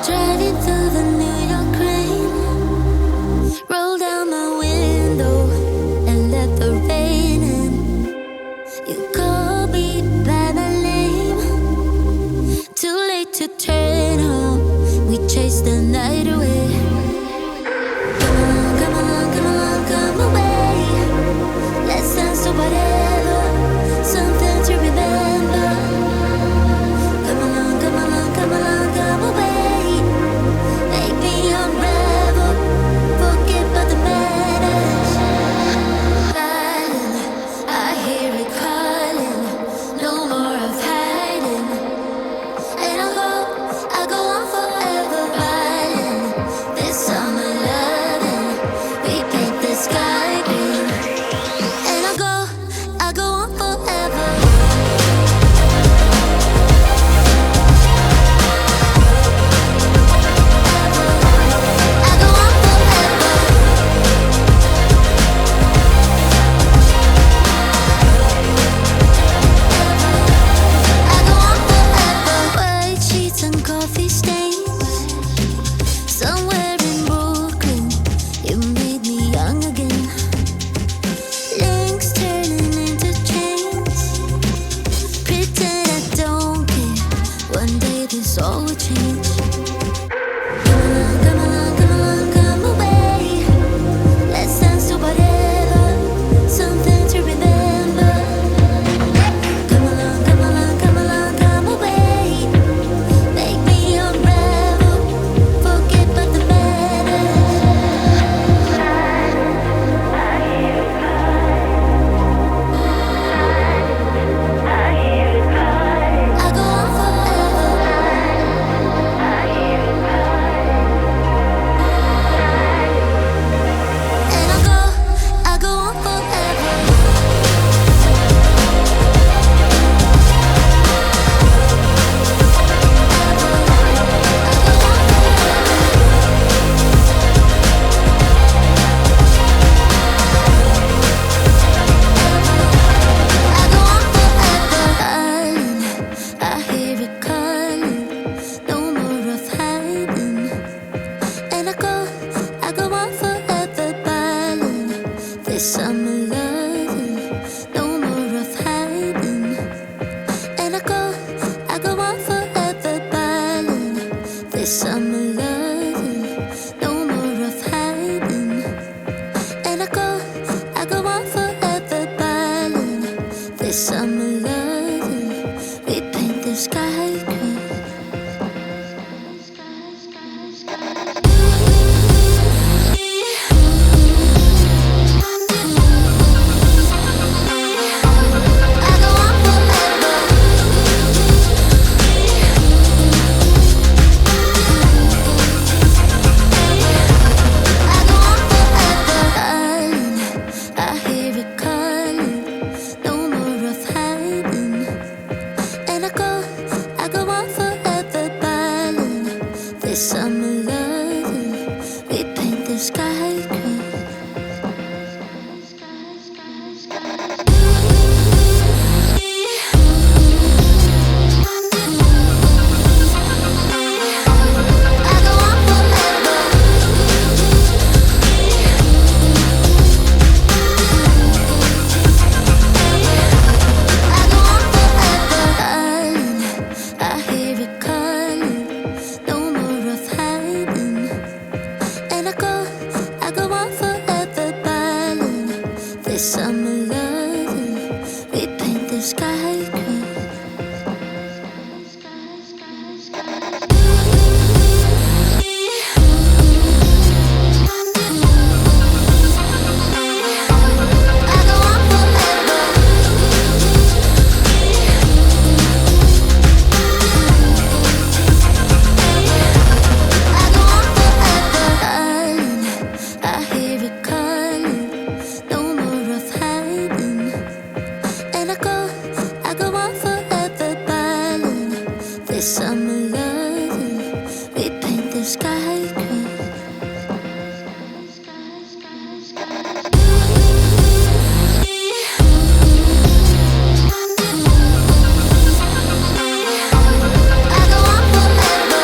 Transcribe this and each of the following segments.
Driving through the New York rain, roll down my window and let the rain in. You call me by my name, too late to turn home. We chase the night away. Come along, come along, come along, come away. Let's dance to whatever, something to remember. Come along, come along, come along, come away. Make me unravel, forget about the madness. Darling, I hear it calling, no more of hiding. And I go on forever, riding this summer loving. We paint the sky green. And I go on forever. I go on forever. White sheets and coffee stains. Somewhere in Brooklyn, you made me young again. Links turning into chains. Pretend I don't care. One day this all will change. Come along, come along, come along, come away. Let's dance to whatever, something to remember. Come along, come along, come along, come away. Make me unravel, forget about the madness. I go on forever. And I go on forever. I go on forever. Darling, I hear it calling, no more of hiding. And I go on forever, darling. This summer loving, no more of hiding. And I go on forever, darling. This summer loving, no more of hiding. And I go on forever, darling. This summer loving, we paint the sky green. I go on forever. I go on forever. Darling, I hear it calling, no more of hiding. And I go on forever, darling. This summer loving, we paint the sky green. I go on forever. I go on forever. Darling, I hear it calling, no more of hiding. And I go on forever, darling. This summer loving, we paint the sky green. I go on forever. I go on forever. Darling, I hear it calling, no more of hiding. And I go on forever, darling. This summer loving, we paint the sky green. I go on forever.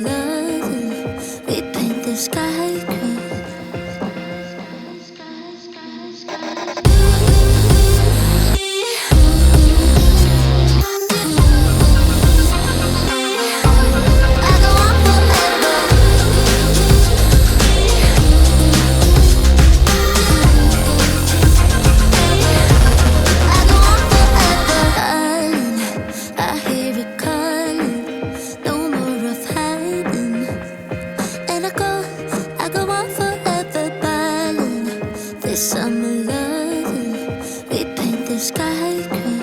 loving. We paint the sky green. This summer loving, we paint the sky green.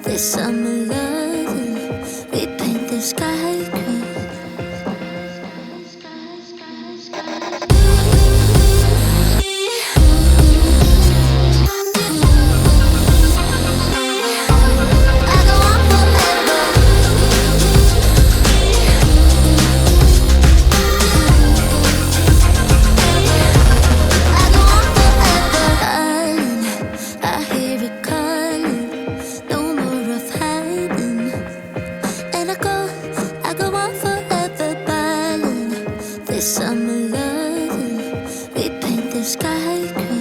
This summer loving, we paint the sky green. This summer loving, we paint the sky green.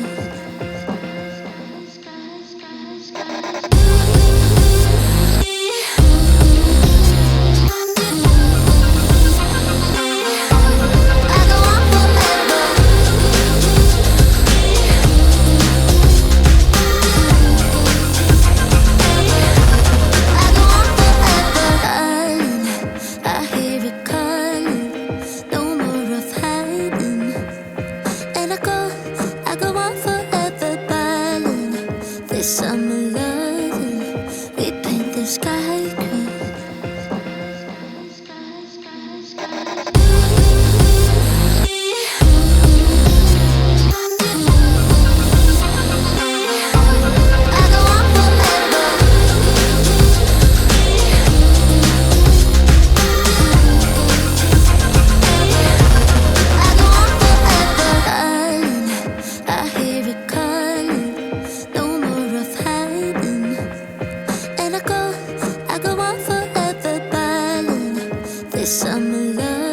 This summer loving, we paint the sky green. This summer love.